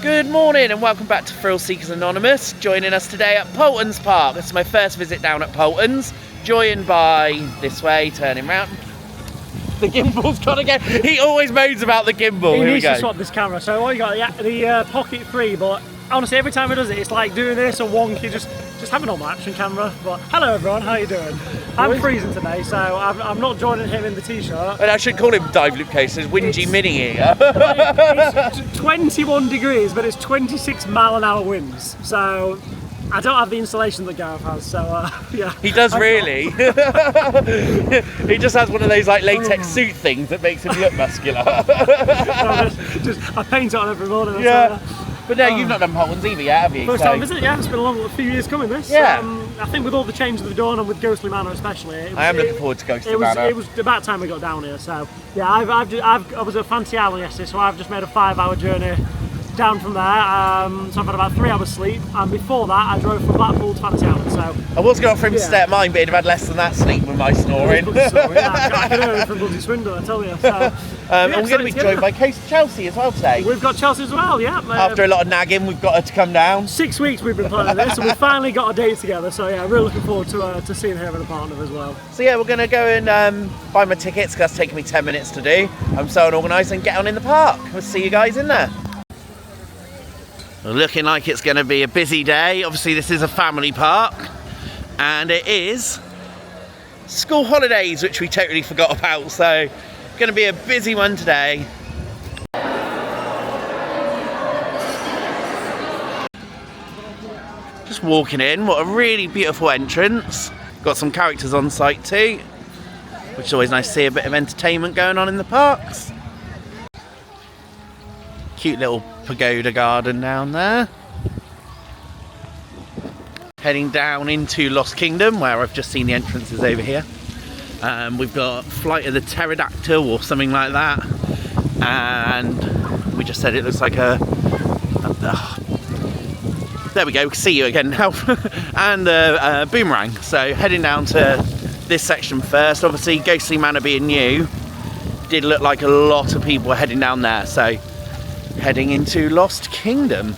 Good morning and welcome back to Thrill Seekers Anonymous. Joining us today at Paultons Park. It's my first visit down at Paultons. Joined by, this way, turning round. The gimbal's gone again. He always moans about the gimbal. He needs to swap this camera. So what you got, the Pocket 3, but honestly every time he does it, it's like doing this or wonky, just have a normal action camera. But hello everyone, how you doing? I'm freezing today, so I'm not joining him in the t-shirt. And I should call him Dive Loop Case, it's Whingy Mini here. It's 21 degrees, but it's 26-mile-an-hour winds. So I don't have the installation that Gareth has, so yeah. He does really. He just has one of those like latex suit things that makes him look muscular. I paint it on every morning. Yeah. But no, you've not done Paultons either yet, have you? First time visit, yeah. It's been a few years coming, this. Yeah. I think with all the changes they've done and with Ghostly Manor especially. I am looking forward to Ghostly Manor. It was about time we got down here, so yeah. I was at Fancy Island yesterday, so I've just made a 5-hour journey down from there. So I've had about 3 hours sleep, and before that I drove from Blackpool to Fancy Island. So I was going to offer him to stay at mine, but he'd have had less than that sleep with my snoring. I can hear him from bloody Swindon, I tell you. So, and we're going to be joined by Chelsea as well today. We've got Chelsea as well, yeah. After a lot of nagging, we've got her to come down. 6 weeks we've been planning this, and we finally got a day together. So yeah, really looking forward to seeing her and a partner as well. So yeah, we're going to go and buy my tickets, because that's taken me 10 minutes to do. I'm so unorganised, and get on in the park. We'll see you guys in there. Looking like it's going to be a busy day. Obviously this is a family park and it is school holidays, which we totally forgot about, so going to be a busy one today. Just walking in, what a really beautiful entrance. Got some characters on site too, which is always nice to see a bit of entertainment going on in the parks. Cute little pagoda garden down there. Heading down into Lost Kingdom, where I've just seen the entrances over here. We've got Flight of the Pterodactyl or something like that, and we just said it looks like there we go, we can see you again now. And Boomerang. So heading down to this section first. Obviously Ghostly Manor being new, did look like a lot of people were heading down there, so heading into Lost Kingdom.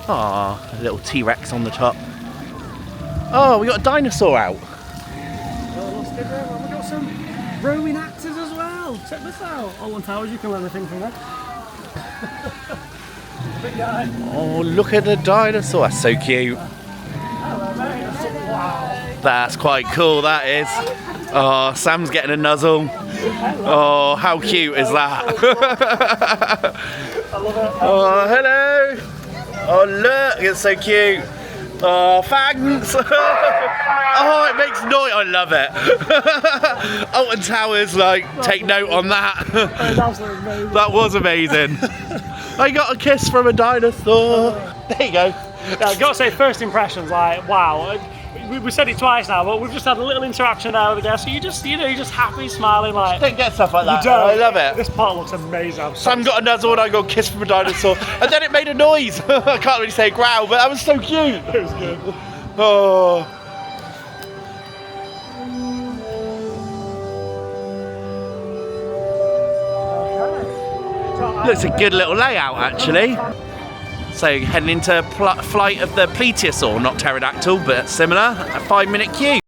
Ah, a little T-Rex on the top. Oh, we got a dinosaur out. We've got some rowing actors as well. Check this out. Paultons Towers, you can learn a thing from that. Big guy. Oh, look at the dinosaur. That's so cute. Hello, mate. Wow. That's quite cool, that is. Oh, Sam's getting a nuzzle. Oh, how cute is that? I love it. Oh, hello. Oh, look, it's so cute. Oh, thanks. Oh, it makes noise. I love it. Paultons Towers, like, take note on that. That was amazing. I got a kiss from a dinosaur. There you go. Yeah, I've got to say, first impressions, like, wow. We said it twice now, but we've just had a little interaction there with the guests. So you're just happy, smiling, like. You don't get stuff like that. You don't. I love it. This part looks amazing. Sam got a nuzzle and I got a kiss from a dinosaur, and then it made a noise. I can't really say growl, but that was so cute. It was good. Oh. Looks a good little layout actually. So heading into Flight of the Plesiosaur, not Pterodactyl, but similar, a 5-minute queue.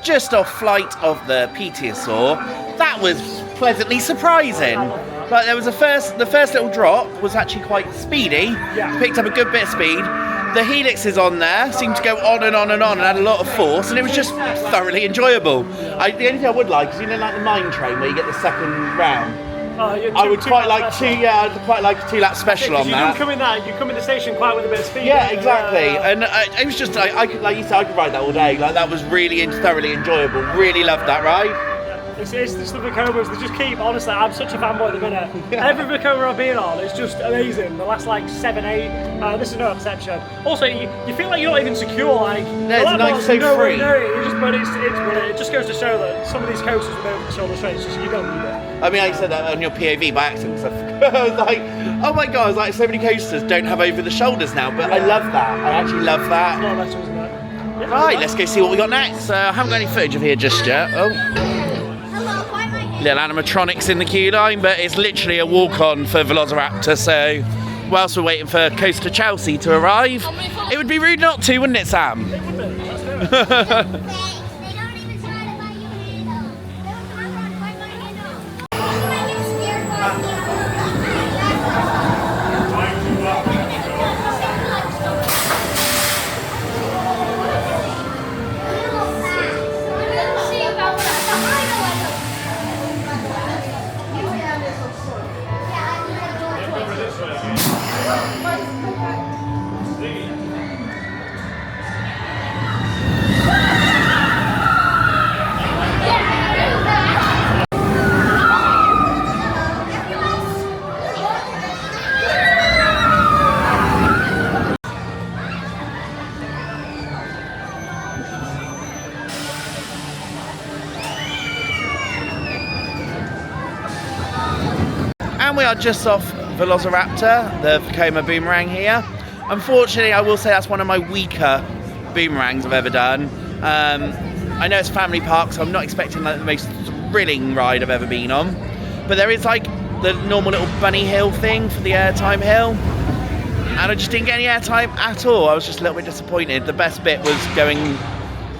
just off flight of the Plesiosaur. That was pleasantly surprising. Like there was the first little drop was actually quite speedy. Yeah. Picked up a good bit of speed. The helixes on there seemed to go on and on and on and had a lot of force, and it was just thoroughly enjoyable. The only thing I would like is, you know, like the mine train where you get the second round. I would quite like to, I'd quite like a 2-lap special on that. You come in the station quite with a bit of speed. Yeah, exactly. And it was just, I could, like you said, I could ride that all day. Like that was really thoroughly enjoyable. Really loved that ride. It's just the Vekomas, they just keep, honestly, I'm such a fanboy at the minute. Yeah. Every Vekoma I've been on is just amazing. The last like 7, 8, this is no exception. Also, you feel like you're not even secure, like... No, it's nice, so free. But it's brilliant. It just goes to show that some of these coasters with over the shoulder straight, just you don't need it. I mean, I said that on your POV by accident, so I was like, oh my god, like so many coasters don't have over the shoulders now, but I love that. I actually love that. It's not better, isn't it? Yeah, right, let's go see what we got next. I haven't got any footage of here just yet. Oh. Little animatronics in the queue line, but it's literally a walk-on for Velociraptor, so whilst we're waiting for Coaster Chelsea to arrive, it would be rude not to, wouldn't it, Sam? It would be, that's good. And we are just off Velociraptor, the Vekoma boomerang here. Unfortunately, I will say that's one of my weaker boomerangs I've ever done. I know it's family park, so I'm not expecting like the most thrilling ride I've ever been on. But there is like the normal little bunny hill thing for the airtime hill. And I just didn't get any airtime at all. I was just a little bit disappointed. The best bit was going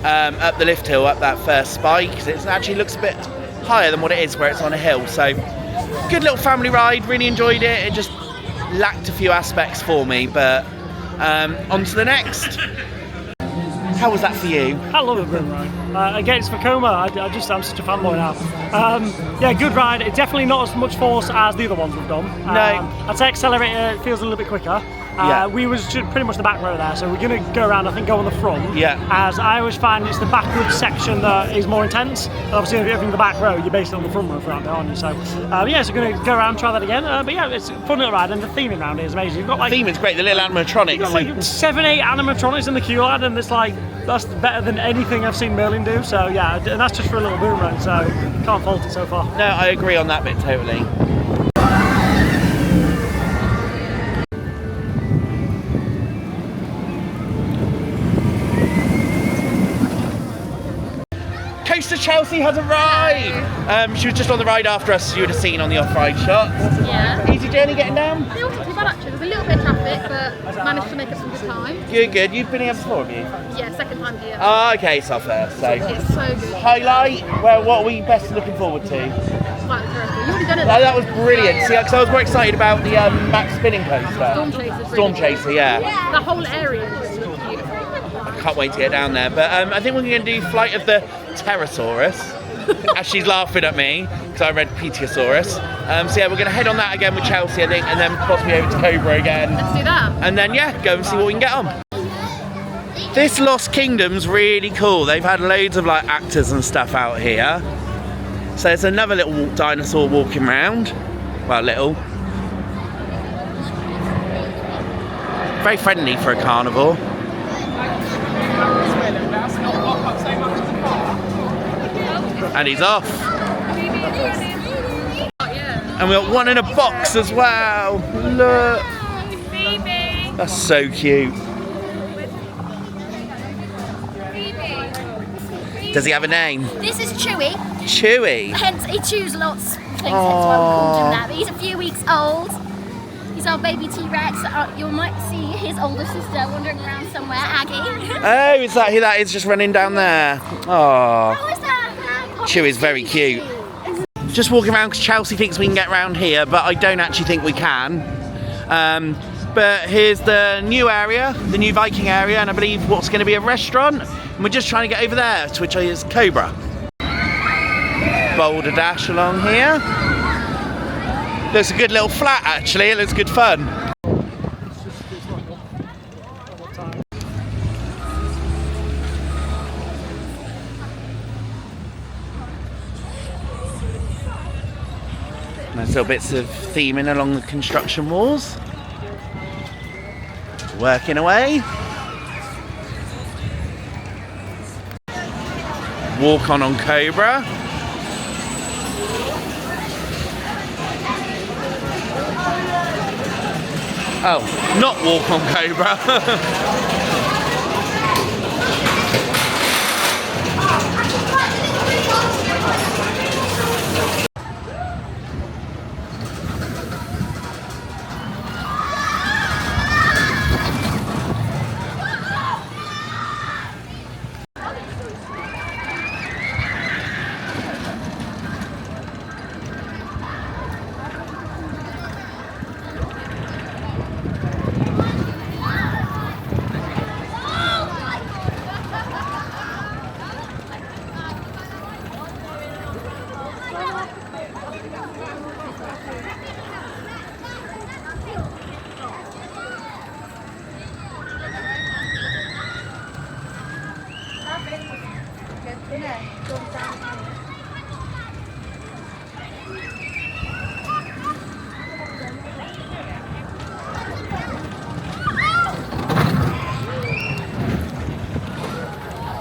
up the lift hill, up that first spike, because it actually looks a bit higher than what it is where it's on a hill. So good little family ride, really enjoyed it. It just lacked a few aspects for me, but on to the next. How was that for you? I love a boomerang. Again, it's Vekoma. I'm such a fanboy now. Yeah, good ride. It's definitely not as much force as the other ones we've done. No. I'd say accelerator feels a little bit quicker. Yeah. We was pretty much the back row there, so we're going to go around, I think, go on the front. Yeah. As I always find it's the backwards section that is more intense. And obviously, if you're in the back row, you're basically on the front row throughout there, aren't you? So, yeah, so we're going to go around, try that again. But yeah, it's a fun little ride, and the theming around here is amazing. You've got like... Theming's great, the little animatronics. You've got like 7, 8 animatronics in the queue line, and it's like, that's better than anything I've seen Merlin do. So yeah, and that's just for a little boomerang, so can't fault it so far. No, I agree on that bit totally. Coaster Chelsea has arrived! She was just on the ride after us, you would have seen on the off-ride shot. Yeah. Easy journey getting down? It wasn't too bad actually. There was a little bit of traffic, but managed to make up some good time. You're good. You've been here before, have you? Yeah, second time here. Oh, okay, so first. So It's so good. highlight. Well, what are we best looking forward to? Slightly terrible. You already done it. Oh, that was brilliant. See, because I was more excited about the Mack spinning coaster. Storm Chaser. Storm Chaser, yeah. The whole area just looks beautiful. I can't wait to get down there. But I think we're going to do Flight of the Pterosaurus. As she's laughing at me because I read Plesiosaurus. So yeah, we're going to head on that again with Chelsea, I think, and then possibly over to Cobra again. Let's do that. And then yeah, go and see what we can get on. This Lost Kingdom's really cool. They've had loads of like actors and stuff out here. So there's another little dinosaur walking around. Well, little. Very friendly for a carnivore. And he's off. And we got one in a box as well. Look. That's so cute. Does he have a name? This is Chewy. Chewy. Hence, he chews lots of things, hence why we called him that. But he's a few weeks old. He's our baby T-Rex. You might see his older sister wandering around somewhere, Aggie. Oh, is that who that is just running down there? Oh, How is that? Chewie's very cute. Just walking around because Chelsea thinks we can get around here, but I don't actually think we can. But here's the new area, the new Viking area, and I believe what's going to be a restaurant. And we're just trying to get over there, to which is Cobra. Boulder Dash along here. Looks a good little flat actually, it looks good fun. Nice little bits of theming along the construction walls. Working away. Walk on Cobra. Oh, not walk on Cobra.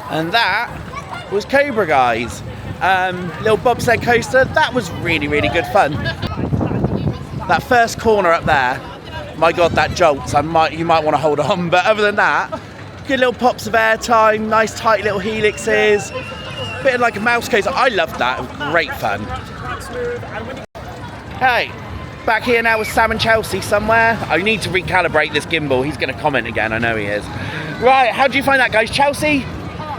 And that was Cobra, guys. Little bobsled coaster, that was really, really good fun. That first corner up there, my God, that jolts. You might want to hold on, but other than that, good little pops of air time, nice tight little helixes, bit of like a mouse coaster. I loved that, it was great fun. Hey, back here now with Sam and Chelsea somewhere. I need to recalibrate this gimbal. He's going to comment again, I know he is. Right, how do you find that, guys? Chelsea?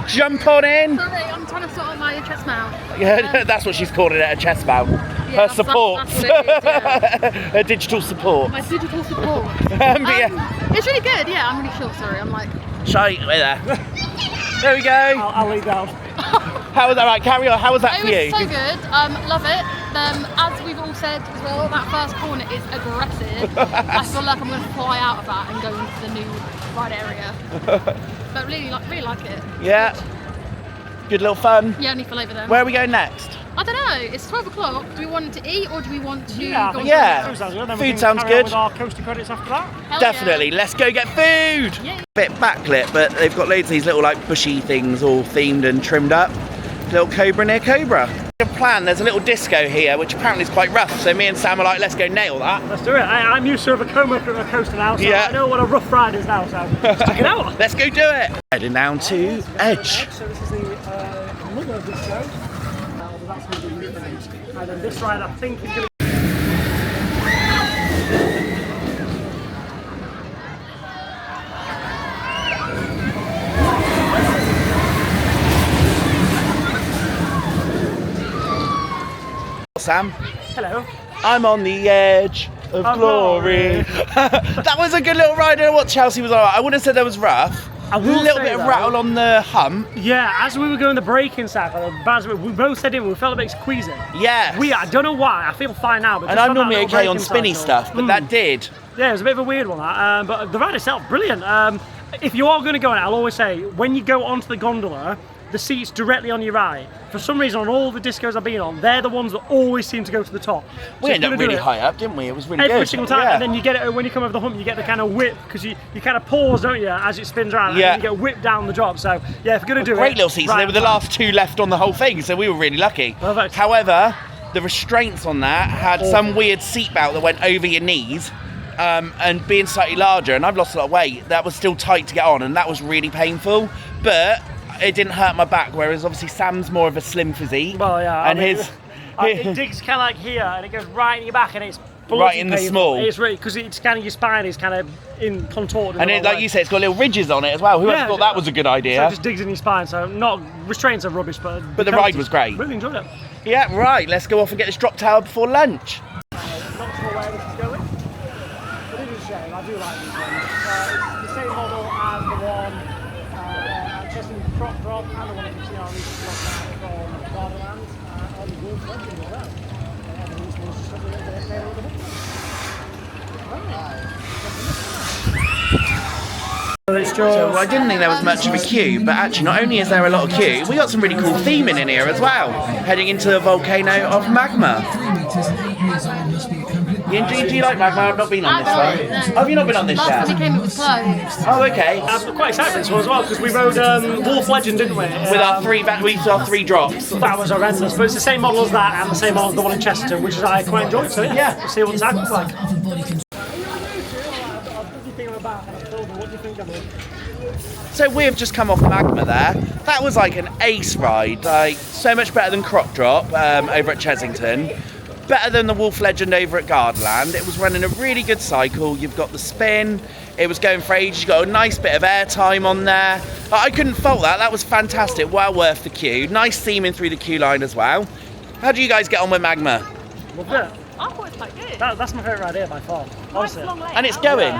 Jump on in. Sorry, I'm trying to sort out my chest mount. Yeah, that's what she's calling it, a chest mount. Yeah, her support. that's what it is, yeah. Her digital support. My digital support. Yeah. It's really good, yeah, I'm really short, sorry, I'm like... Shy, wait there. There we go. I'll leave down. How was that? Right, carry on. How was that for you? It was so good, love it. As we've all said as well, that first corner is aggressive. I feel like I'm going to fly out of that and go into the new ride area. But really like it. Yeah. Good little fun. Yeah, only fell over them. Where are we going next? I don't know, it's 12 o'clock. Do we want to eat or do we want to Yeah, go on yeah. to Food sounds good. Then Food we sounds can carry on good. with our coaster credits after that. Hell Definitely. Let's go get food. Yeah. Bit backlit, but they've got loads of these little like bushy things all themed and trimmed up. Little Cobra near Cobra. Plan, there's a little disco here, which apparently is quite rough. So me and Sam are like, let's go nail that. Let's do it. I'm used to a coaster now, so Yeah. I know what a rough ride is now, so let's check it out. Let's go do it. Heading down to Edge. So this is the mother of this show. That's going to be new. And then this ride I think is going to Sam, Hello. I'm on the edge of glory. That was a good little ride. I don't know what Chelsea was on. I wouldn't have said that was rough. I A will little say, bit of though, rattle on the hump. Yeah, as we were going the braking cycle, we both said it, we felt a bit queasy. Yeah. I don't know why, I feel fine now. But And just I'm on that normally little okay on braking spinny cycle. stuff, but that did. Yeah, it was a bit of a weird one, that. But the ride itself, brilliant. If you are going to go on it, I'll always say, when you go onto the gondola, the seat's directly on your right. For some reason, on all the discos I've been on, they're the ones that always seem to go to the top. We ended up really high up, didn't we? It was really good. Every single time, Yeah. and then you get it when you come over the hump, you get the kind of whip, because you kind of pause, don't you, as it spins around, Yeah. and you get whipped down the drop. So, yeah, if you're going to do it... Great little seats. right They were the on time. last two left on the whole thing, so we were really lucky. Perfect. However, the restraints on that had some weird seatbelt that went over your knees. And being slightly larger, and I've lost a lot of weight, that was still tight to get on, and that was really painful. But it didn't hurt my back, whereas obviously Sam's more of a slim physique. Well, yeah. And his it digs kind of like here, and it goes right in your back, and it's bloody in the painful. small. It's really because it's kind of your spine is kind of in contorted. And like you said, it's got little ridges on it as well. Who ever thought that was a good So idea? it just digs in your spine. So not restraints are rubbish, but the ride was great. Really enjoyed it. Yeah, right. Let's go off and get this drop tower before lunch. Not sure where this is going, but it is a shame. I do like this one. It's the same model as the one at Chesney Crop Drop and the one that you see on recent vlog from Gardaland on the Wolf Legend as well. And these ones just got a little bit of there at the bottom. So I didn't think there was much of a queue, but actually not only is there a lot of queue, we got some really cool theming in here as well, heading into the volcano of magma. Do you like magma? I've not been on this one. Oh, have you not been on this yet? Last time we came, it was closed. Oh, okay. I'm quite excited for this one as well because we rode Wolf Legend, didn't we? With our three drops. That was horrendous, but it's the same model as that and the same model as the one in Chesterton, which is I quite enjoyed. So yeah, we'll see what the tag looks like. What do you think of it? So we have just come off magma there. That was like an ace ride, like so much better than Crop Drop over at Chesington. Better than the Wolf Legend over at Gardaland. It was running a really good cycle. You've got the spin. It was going for ages. You got a nice bit of air time on there. I couldn't fault that. That was fantastic. Well worth the queue. Nice theming through the queue line as well. How do you guys get on with magma? Loved it. I thought it was quite good. That's my favourite idea by far. Honestly. And it's going.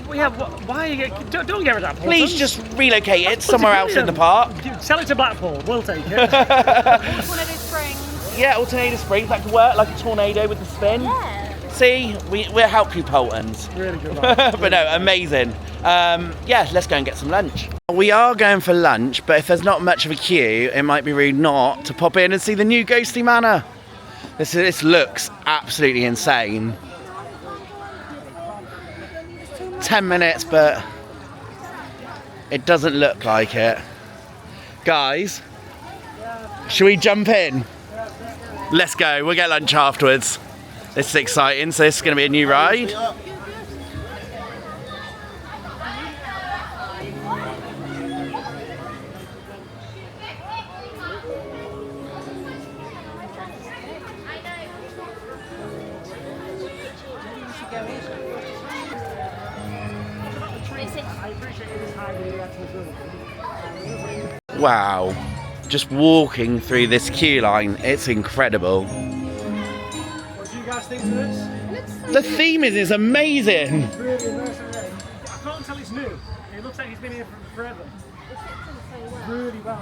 Why are you don't get rid of that. Please just relocate it somewhere else in the park. Sell it to Blackpool. We'll take it. Tornado Springs. Yeah, alternator springs. That could work like a tornado with the spin. Yeah. See, we'll help you, Paultons. Really good ride. But no, amazing. Yeah, let's go and get some lunch. We are going for lunch, but if there's not much of a queue, it might be rude not to pop in and see the new Ghostly Manor. This looks absolutely insane. 10 minutes, but it doesn't look like it. Guys, should we jump in? Let's go. We'll get lunch afterwards. This is exciting. So this is going to be a new ride. Wow, just walking through this queue line, it's incredible. What do you guys think of this? The theme is amazing. It's really immersive. I can't tell it's new. It looks like it's been here forever. Really well.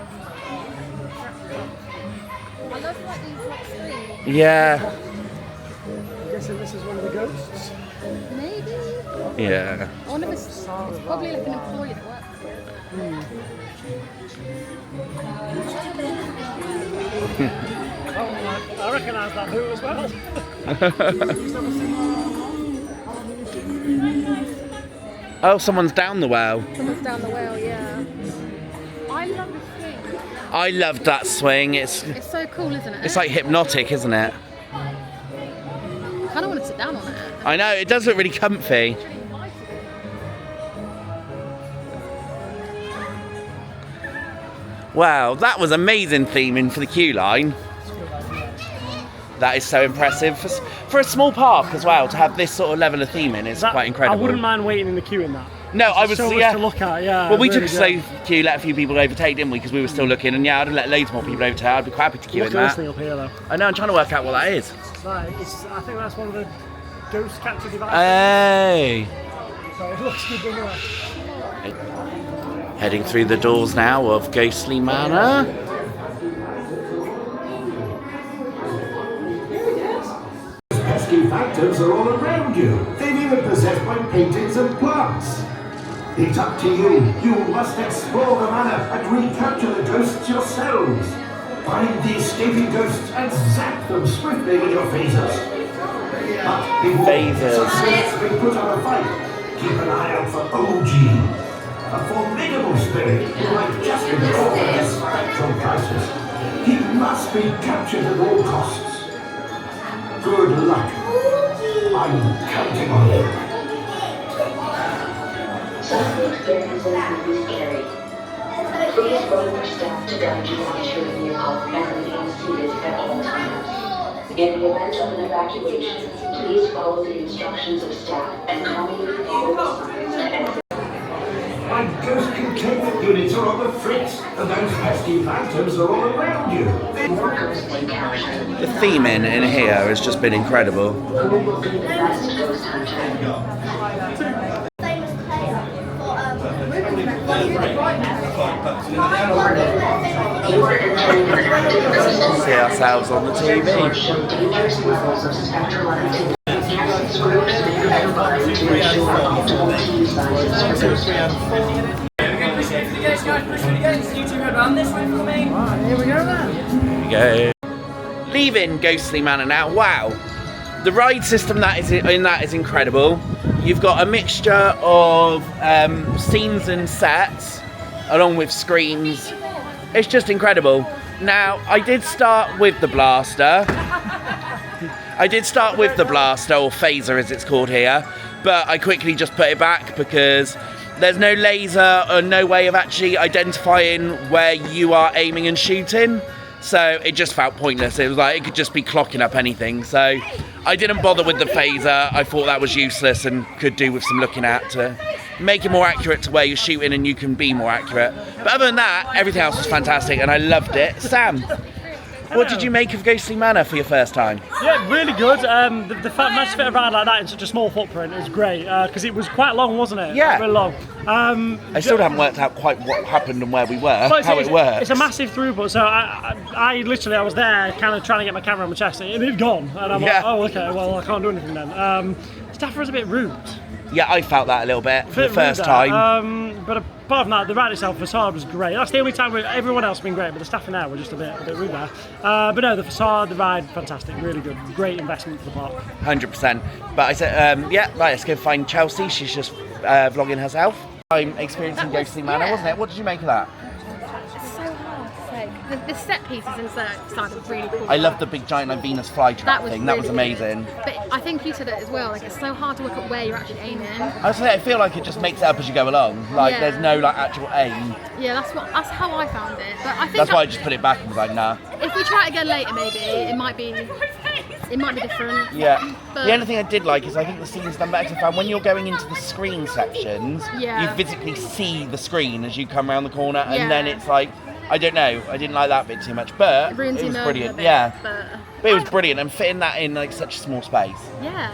I love like these like screens. Yeah. I'm guessing this is one of the ghosts. Maybe. Yeah. I wonder if it's probably like an employee that works here. I recognise that boot as well. Oh, someone's down the well. Someone's down the well, yeah. I love this thing. I loved that swing. It's so cool, isn't it? It's like hypnotic, isn't it? I kind of want to sit down on it. I know, it does look really comfy. Wow, that was amazing theming for the queue line. That is so impressive. For a small park as well, to have this sort of level of theming is quite incredible. I wouldn't mind waiting in the queue in that. No, I was, so much yeah. to look at, yeah. Well, we really took a slow queue, let a few people overtake, didn't we? Because we were still looking, and yeah, I'd have let loads more people overtake. I'd be quite happy to queue Look in at this that. thing up here, though. I know, I'm trying to work out what that is. I think that's one of the ghost capture devices. Hey. So it looks good, doesn't it? Heading through the doors now of Ghostly Manor. Pesky factors are all around you. They've even possessed by paintings and plants. It's up to you. You must explore the manor and recapture the ghosts yourselves. Find the escaping ghosts and zap them swiftly with your phasers. But before some spirits have been put on a fight, keep an eye out for OG. A formidable spirit who might just be before this spectral crisis. He must be captured at all costs. Good luck. I'm counting on you. Some experiences can be scary. Please roll your steps to guide you on ensuring your health and remain seated at all times. In the event of an evacuation, please follow the instructions of staff and calmly prepare to exit. My ghost containment units are on the fritz, and those pesky phantoms are all around you. Ghostly captured. The theming in here has just been incredible. Who will be the best ghost hunter? Famous player You are entering an active See ourselves on the TV. show dangerous levels of spectral activity. Test screws may be advised to ensure optimal team sizes for ghost hunting. Here we go then. Here we go. Leaving Ghostly Manor now. Wow. The ride system that is in that is incredible. You've got a mixture of scenes and sets along with screens. It's just incredible. Now, I did start with the blaster. I did start with the blaster, or phaser as it's called here, but I quickly just put it back because there's no laser or no way of actually identifying where you are aiming and shooting. So it just felt pointless. It was like it could just be clocking up anything. So I didn't bother with the phaser. I thought that was useless and could do with some looking at to make it more accurate to where you're shooting and you can be more accurate. But other than that, everything else was fantastic and I loved it. Sam, what did you make of Ghostly Manor for your first time? Yeah, really good. The fact managed to fit around like that in such a small footprint is great because it was quite long, wasn't it? Yeah. Really long. I still haven't worked out quite what happened and where we were, But how it works. It's a massive throughput. So I literally was there, kind of trying to get my camera on my chest, and it had gone. And I'm Yeah. like, oh, okay, well I can't do anything then. Staff was a bit rude. Yeah, I felt that a little bit for the Bit first rude, time. But apart from that, the ride itself, facade was great. That's the only time where everyone else has been great, but the staff in there were just a bit rude there. But no, the facade, the ride, fantastic, really good. Great investment for the park. 100%. But I said, yeah, right, let's go find Chelsea. She's just vlogging herself. I'm experiencing Ghostly Manor, wasn't it? What did you make of that? It's so hard to say. The set pieces inside sounded really cool. I love the big giant like Venus flytrap was thing. That was really amazing. good. But I think you said it as well. Like it's so hard to look at where you're actually aiming. I was saying, I feel like it just makes it up as you go along. Like Yeah. there's no like actual aim. Yeah, that's how I found it. But I think That's why I just put it back and was like, nah. if we try it again later, maybe it might be different. Yeah. But The only thing I did like is I think the scene's done better. 'Cause I found when you're going into the screen sections, Yeah. you physically see the screen as you come around the corner, and Yeah. then it's like, I don't know, I didn't like that bit too much, but it ruins it your was nerves a brilliant. bit, Yeah, But it was brilliant, and fitting that in like such a small space. yeah.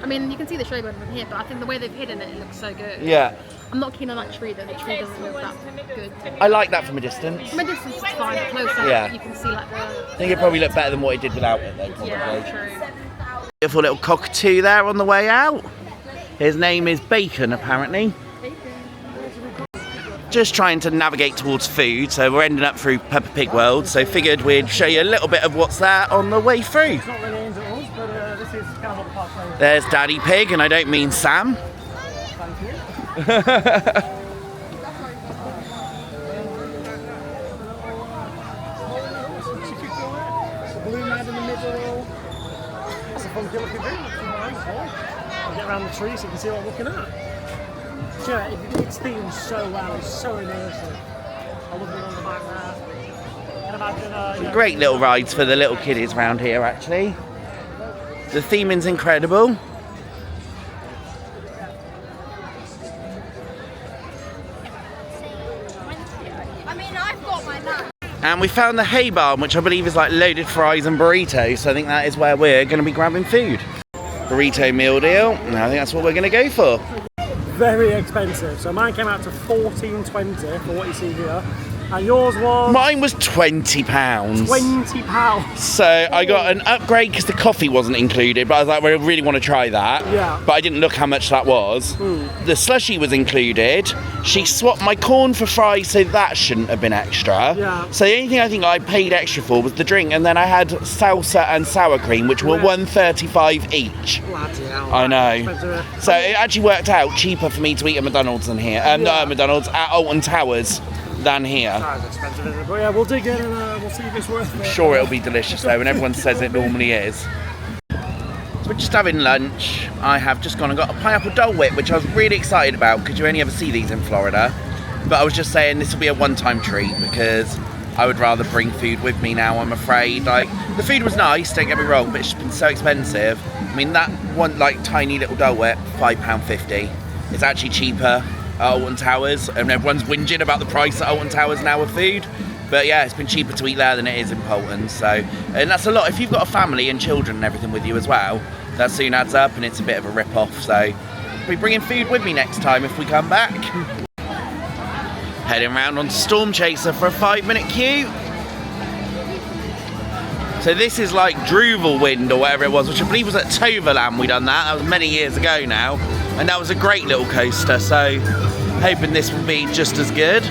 I mean, you can see the showboat from here, but I think the way they've hidden it looks so good. Yeah, I'm not keen on that tree though. The tree doesn't look that good. I like that from a distance. From a distance, it's fine, but closer, Yeah. you can see like I think it probably looked better than what it did without it, though. Probably. yeah, true. Beautiful little cockatoo there on the way out. His name is Bacon, apparently. Just trying to navigate towards food, so we're ending up through Peppa Pig World, so figured we'd show you a little bit of what's there on the way through. It's not really aimed at us, but this is kind of what the park's like. There's Daddy Pig, and I don't mean Sam. Thank you. It's a balloon ride in the middle. That's a funky looking thing. I'll get around the tree so you can see what I'm looking at. Sure, it's themed so well, it's so immersive. I love it on the back there. Can imagine, Great little rides for the little kiddies around here, actually. The theming's incredible. I mean, I've got my map. And we found the hay barn, which I believe is like loaded fries and burritos, so I think that is where we're going to be grabbing food. Burrito meal deal, and I think that's what we're going to go for. very expensive. So mine came out to $14.20 for what you see here. And yours was? Mine was £20. £20. So I got an upgrade because the coffee wasn't included, but I was like, well, I really want to try that. Yeah. But I didn't look how much that was. The slushie was included. She swapped my corn for fries, so that shouldn't have been extra. Yeah. So the only thing I think I paid extra for was the drink, and then I had salsa and sour cream, which were $1.35 each. Bloody hell. I know. Expensive. So it actually worked out cheaper for me to eat at McDonald's than here. Not at McDonald's, at Alton Towers than here. That was expensive, isn't it? But yeah, we'll dig in and we'll see if it's worth it. Sure, it'll be delicious though, and everyone says it normally is. So we're just having lunch. I have just gone and got a pineapple Dole Whip, which I was really excited about because you only ever see these in Florida. But I was just saying this will be a one-time treat because I would rather bring food with me now, I'm afraid. Like, the food was nice, don't get me wrong, but it's been so expensive. I mean, that one like tiny little Dole Whip, £5.50. It's actually cheaper at Alton Towers, and everyone's whinging about the price at Alton Towers now of food. But yeah, it's been cheaper to eat there than it is in Paultons. So, and that's a lot. If you've got a family and children and everything with you as well, that soon adds up, and it's a bit of a rip-off. So, I'll be bringing food with me next time if we come back. Heading round onto Storm Chaser for a 5-minute queue. So this is like Druval Wind or whatever it was, which I believe was at Toverland we done that. That was many years ago now. And that was a great little coaster, so hoping this will be just as good.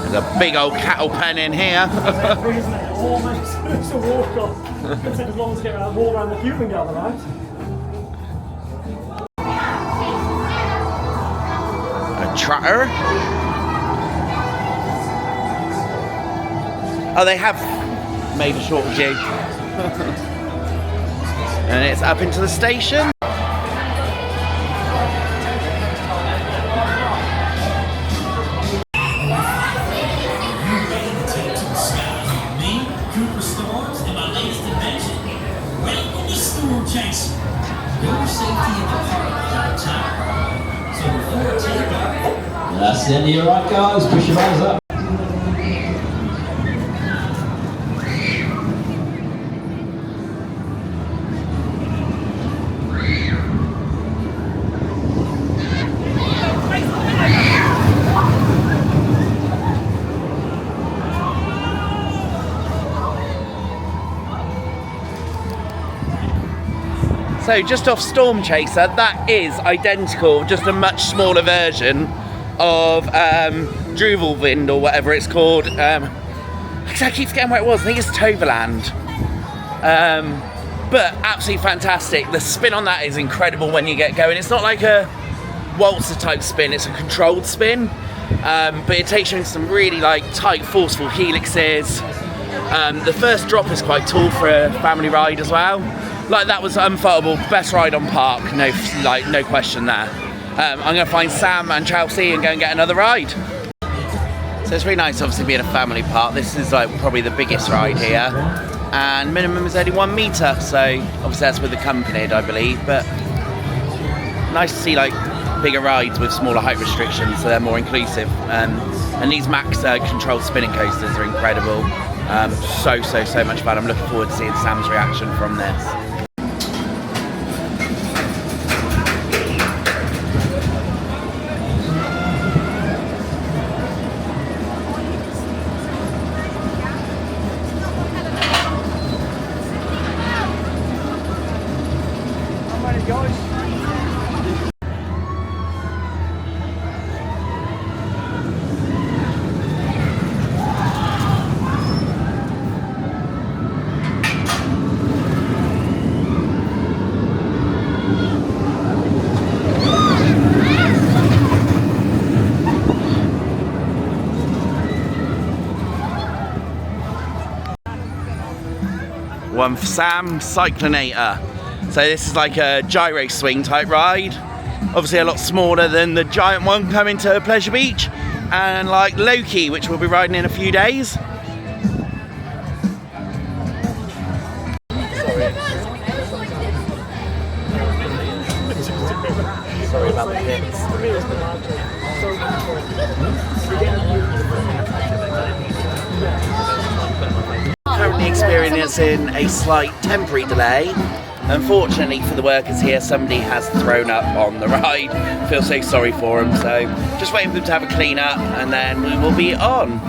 There's a big old cattle pen in here. It's a walk off. It's going to take as long as get around, walk around the Cuban gather, right? A trotter. Oh, they have made a short queue. And it's up into the station. That's the end of your ride, guys. Push your hands up. So just off Storm Chaser, that is identical, just a much smaller version of Druval Wind or whatever it's called. I keep forgetting where it was. I think it's Toverland. But absolutely fantastic. The spin on that is incredible when you get going. It's not like a waltzer type spin, it's a controlled spin. But it takes you into some really like tight, forceful helixes. The first drop is quite tall for a family ride as well. Like, that was unfathomable, best ride on park, no question there. I'm going to find Sam and Chelsea and go and get another ride. So it's really nice, obviously, being a family park. This is like probably the biggest ride here, and minimum is only 1 metre, so obviously that's with accompanied, I believe. But nice to see like bigger rides with smaller height restrictions, so they're more inclusive. And these Mack's controlled spinning coasters are incredible. So much fun. I'm looking forward to seeing Sam's reaction from this. One for Sam, Cyclonator. So this is like a gyro swing type ride. Obviously a lot smaller than the giant one coming to Pleasure Beach. And like Loki, which we'll be riding in a few days. Sorry about the hits. Currently experiencing a slight temporary delay. Unfortunately for the workers here, somebody has thrown up on the ride. I feel so sorry for them, so just waiting for them to have a clean up and then we will be on.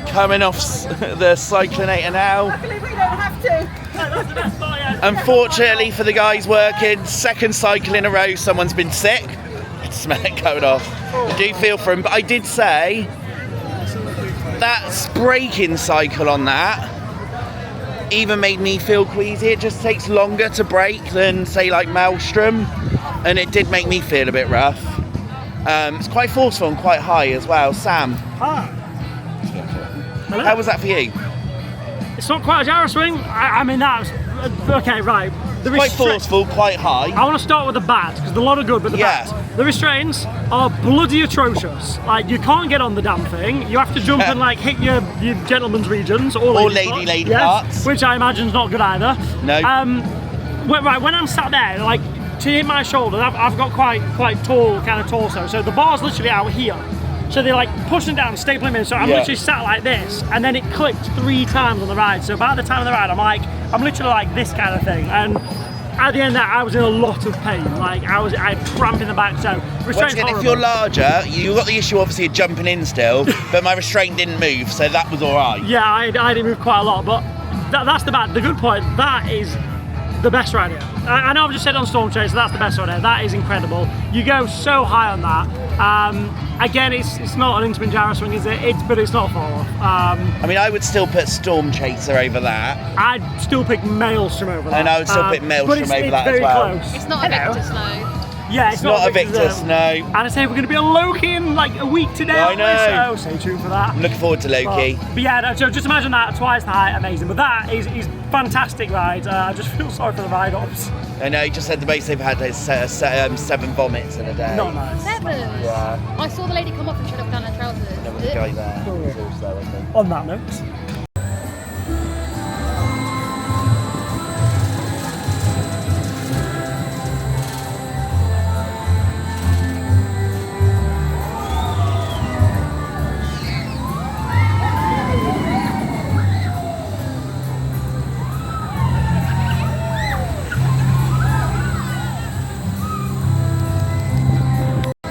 Coming off the Cyclonator now. Luckily we don't have to. No, that's the best part, yeah. Unfortunately for the guys working, second cycle in a row, someone's been sick. I smell it going off. I do feel for him, but I did say that braking cycle on that even made me feel queasy. It just takes longer to brake than say like Maelstrom, and it did make me feel a bit rough. It's quite forceful and quite high as well. Sam, Hello? how was that for you? It's not quite a gyro swing. I mean, that's okay, right. Quite forceful, quite high. I want to start with the bad, because the lot are good, but the bad. The restraints are bloody atrocious. Like, you can't get on the damn thing. You have to jump and like hit your gentleman's regions or lady parts, which I imagine is not good either. No. Right, when I'm sat there, like to hit my shoulder, I've got quite tall kind of torso, so the bar's literally out here. So they're like pushing down, stapling me in. So I'm literally sat like this, and then it clicked 3 times on the ride. So by the time of the ride, I'm literally like this kind of thing. And at the end of that, I was in a lot of pain. Like I had cramp in the back. So restraint's horrible. If you're larger, you got the issue obviously of jumping in still, but my restraint didn't move, so that was all right. Yeah, I didn't move quite a lot, but that's the bad. The good point, that is the best ride here. I know I've just said on Storm Chase, so that's the best ride here. That is incredible. You go so high on that. Again, it's not an intimate gyro swing, is it? But it's not fall off. I mean, I would still put Storm Chaser over that. I'd still pick Maelstrom over that. And I would still pick Maelstrom over that as well. Close. It's not a Victor Snow. Yeah, it's not a Victor Snow. And I say we're going to be on Loki in like a week today. I know. So stay tuned for that. I'm looking forward to Loki. But yeah, no, so just imagine that, twice the height, amazing. But that is fantastic ride. I just feel sorry for the ride-ups. I know, he just said the base they've had is 7 vomits in a day. Not nice. 7? Yeah. I saw the lady come up and showed up down her trousers. There was a guy there. Also, I think. On that note.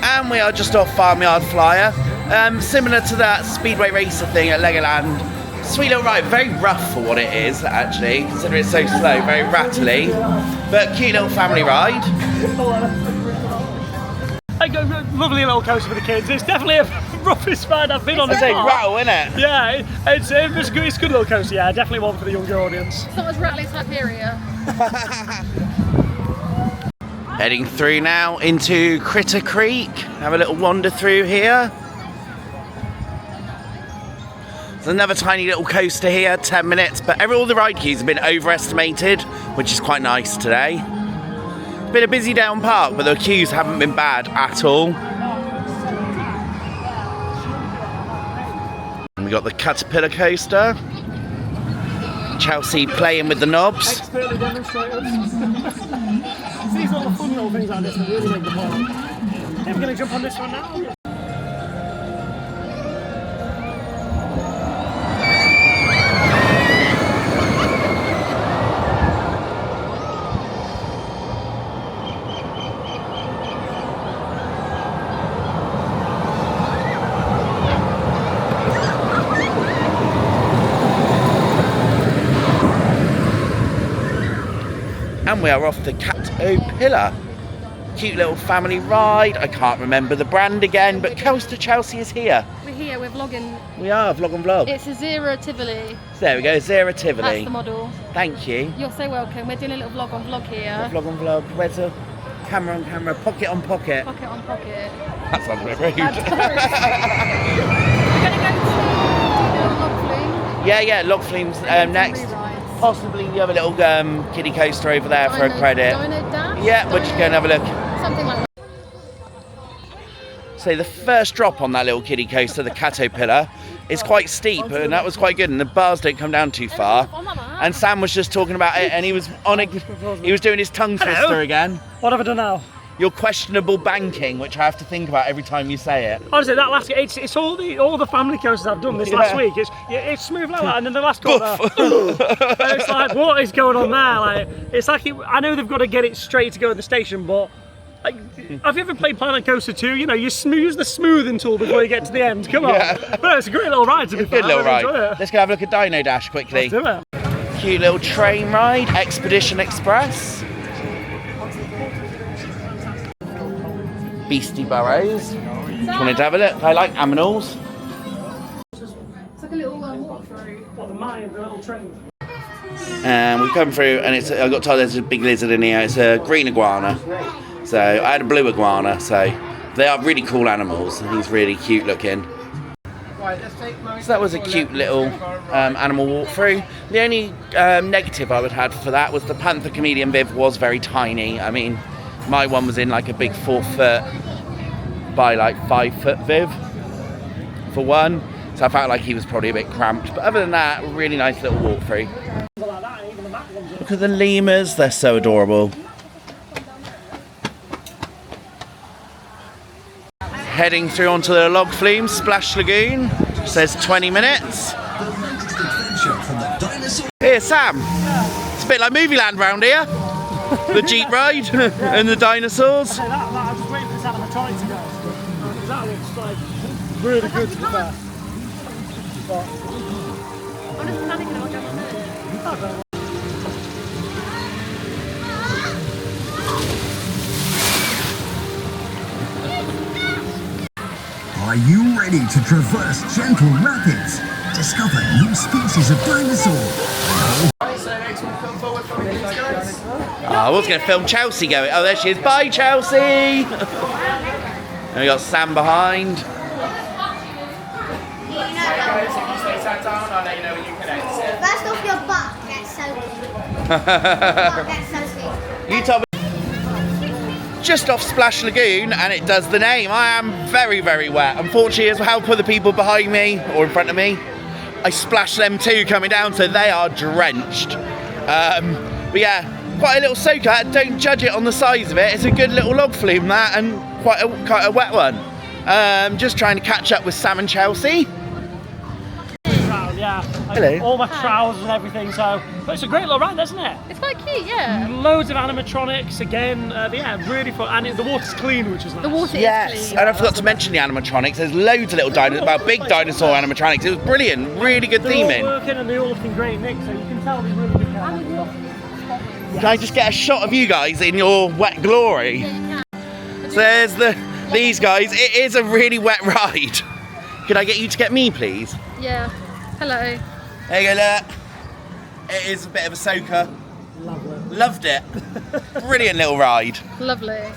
And we are just off Farmyard Flyer. Similar to that Speedway Racer thing at Legoland. Sweet little ride, very rough for what it is actually, considering it's so slow, very rattly. But cute little family ride. Lovely little coaster for the kids. It's definitely a roughest ride I've been on. It's a big rattle, isn't it? Yeah, it's a good little coaster, yeah, definitely one for the younger audience. It's not as rattly as Hyperia. Heading through now into Critter Creek. Have a little wander through here. There's another tiny little coaster here, 10 minutes, but all the ride queues have been overestimated, which is quite nice today. It's been a busy day on park, but the queues haven't been bad at all. And we got the Caterpillar coaster. Chelsea playing with the knobs. Expertly demonstrated. These little fun little things like this that really make the point. Okay, we're going to jump on this one now. And we are off the Caterpillar. Cute little family ride. I can't remember the brand again, but Coaster Chelsea is here. We're here, we're vlogging. We are, vlog on vlog. It's a Zero Tivoli. There we go, Zero Tivoli. That's the model. Thank you. You're so welcome. We're doing a little vlog on vlog here. Vlog on vlog. Where's the camera on camera? Pocket on pocket. Pocket on pocket. That sounds a bit rude. We're going to go to Log Flume. Yeah, Log Flume's next. Possibly the other little kiddie coaster over there for a credit. Dino Dash? Yeah, we'll just go and have a look. Something like that. So the first drop on that little kiddie coaster, the Caterpillar, is quite steep, and that was quite good, and the bars don't come down too far. And Sam was just talking about it, and he was doing his tongue twister again. What have I done now? Your questionable banking, which I have to think about every time you say it. Honestly, that last it's all the family coasters I've done this last week. It's smooth like that, and then the last corner, it's like, what is going on there? Like, it's like I know they've got to get it straight to go to the station, but like, have you ever played Planet Coaster 2? You know, you use the smoothing tool before you get to the end. Come on, but it's a great little ride to be fair. Good little ride. Let's go have a look at Dino Dash quickly. Let's do it. Cute little train ride, Expedition Express. Beastie Burrows. Just wanted to have a look. I like aminals. It's like a little walkthrough. What, the little train? And we've come through, and I got told there's a big lizard in here. It's a green iguana. So I had a blue iguana. So they are really cool animals, and he's really cute looking. So that was a cute little animal walkthrough. The only negative I would have for that was the Panther Chameleon Viv was very tiny. I mean, my one was in like a big 4 foot by like 5 foot Viv for one. So I felt like he was probably a bit cramped. But other than that, really nice little walkthrough. Look at the lemurs, they're so adorable. Heading through onto the log flume, Splash Lagoon. Says 20 minutes. Here, Sam. It's a bit like Movie Land round here. The Jeep ride and the dinosaurs. I'm just waiting for this animatronic to go. That looks like really good to be fair. But I'm just panicking about going on. Are you ready to traverse gentle rapids? Discover new species of dinosaur. I was going to film Chelsea going. Oh, there she is. Bye, Chelsea. And we got Sam behind. First off your butt gets soaking. You told me. Just off Splash Lagoon, and it does the name. I am very, very wet. Unfortunately, as help of the people behind me or in front of me, I splashed them too coming down, so they are drenched. But yeah, quite a little soaker. Don't judge it on the size of it. It's a good little log flume, that, and quite a wet one. Just trying to catch up with Sam and Chelsea. yeah, Hello. All my trousers and everything. So, but it's a great little ride, isn't it? It's quite cute, yeah. Loads of animatronics again. Yeah, really fun, and the water's clean, which is nice. The water Yes, is clean. and I forgot to mention the animatronics. There's loads of little big dinosaur animatronics. It was brilliant, really good They're all theming. working and they all look in great mix, so you can tell they really good care. Can I just get a shot of you guys in your wet glory? So there's these guys. It is a really wet ride. Could I get you to get me, please? Yeah. Hello. There you go, look. It is a bit of a soaker. Lovely. Loved it. Brilliant little ride. Lovely.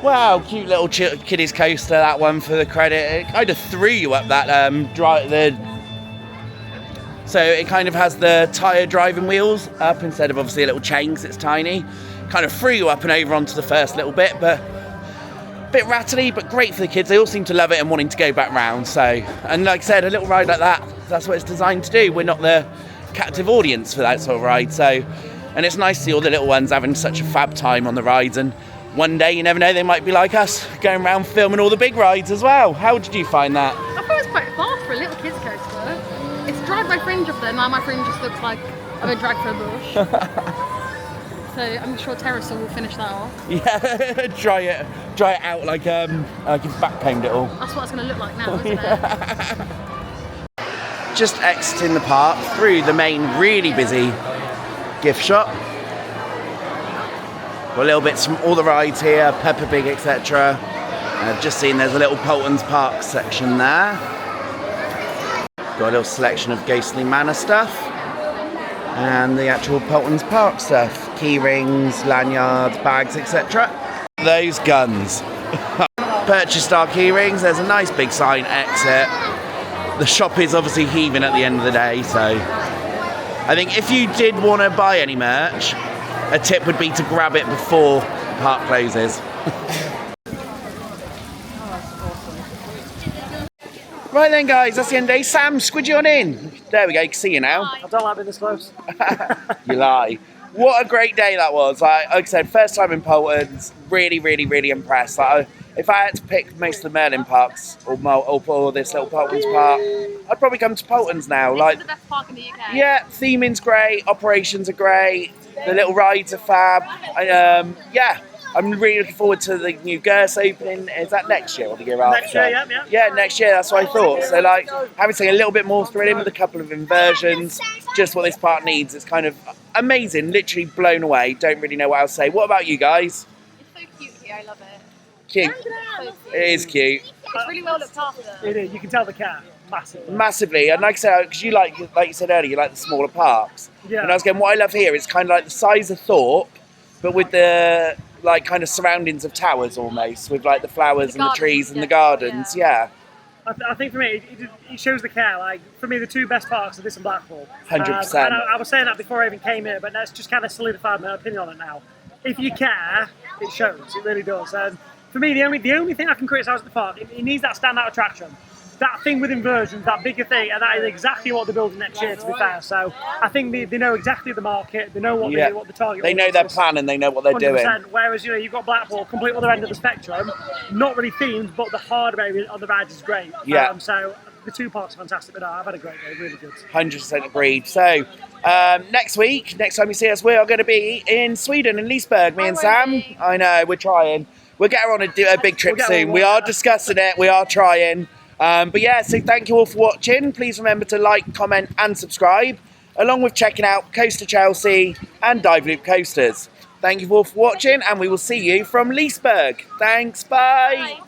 Wow, cute little kiddies coaster, that one, for the credit. It kind of threw you up that so it kind of has the tyre driving wheels up instead of obviously a little chain because it's tiny. Kind of threw you up and over onto the first little bit, but a bit rattly, but great for the kids. They all seem to love it and wanting to go back round. So, and like I said, a little ride like that, that's what it's designed to do. We're not the captive audience for that sort of ride. So, and it's nice to see all the little ones having such a fab time on the rides, and one day, you never know, they might be like us, going around filming all the big rides as well. How did you find that? I thought it was quite fast for a little kids coaster. It's dragged my fringe up there, now my fringe just looks like I've been dragged for a bush. So I'm sure Terrace will finish that off. Yeah, dry it out like you've back pained it all. That's what it's going to look like now, isn't it? Just exiting the park through the main really busy gift shop. Got little bits from all the rides here, Peppa Pig, etc. I've just seen there's a little Paultons Park section there. Got a little selection of Ghostly Manor stuff. And the actual Paultons Park stuff. Key rings, lanyards, bags, etc. Those guns. Purchased our key rings. There's a nice big sign, exit. The shop is obviously heaving at the end of the day, so I think if you did want to buy any merch, a tip would be to grab it before the park closes. Right then, guys, that's the end of the day. Sam, squidgy on in. There we go, you can see you now. I don't like being this close. You lie. What a great day that was. Like I said, first time in Paultons. Really, really, really impressed. Like, if I had to pick most of the Merlin parks or this little Paultons Park, I'd probably come to Paultons now. This is the best park in the UK. Yeah, theming's great, operations are great, the little rides are fab. Yeah, I'm really looking forward to the new Gerse opening. Is that next year or the year after? Next year, yeah. Yeah, next year, that's what I thought. So like, having something a little bit more thrilling with a couple of inversions, just what this park needs. It's kind of amazing, literally blown away. Don't really know what else to say. What about you guys? It's so cute here, I love it. Cute. It is cute. It's really well looked after. It is. You can tell the cat massively. Massively. And like I said, because you like you said earlier, you like the smaller parks. Yeah. And I was going, what I love here is kind of like the size of Thorpe, but with the like kind of surroundings of towers almost, with like the flowers and the trees and the gardens. Yeah. I think for me, it shows the care. Like, for me, the two best parks are this and Blackpool. 100%. And I was saying that before I even came here, but that's just kind of solidified my opinion on it now. If you care, it shows. It really does. And for me, the only thing I can criticise at the park, it needs that standout attraction. That thing with inversions, that bigger thing, and that is exactly what they're building next year, to be fair. So I think they know exactly the market, they know what the target. They know their plan and they know what they're 100%. doing. Whereas you've got Blackpool, complete other end of the spectrum, not really themed, but the hardware on the rides is great. Yeah. So the two parks are fantastic. But no, I've had a great day, really good. 100% agreed. So next time you see us, we are going to be in Sweden, in Leesburg, me and Sam. I know, we're trying. We'll get her on a big trip soon. We are discussing it, we are trying. But yeah, so thank you all for watching. Please remember to like, comment and subscribe, along with checking out Coaster Chelsea and Dive Loop Coasters. Thank you all for watching, and we will see you from Leesburg. Thanks, bye.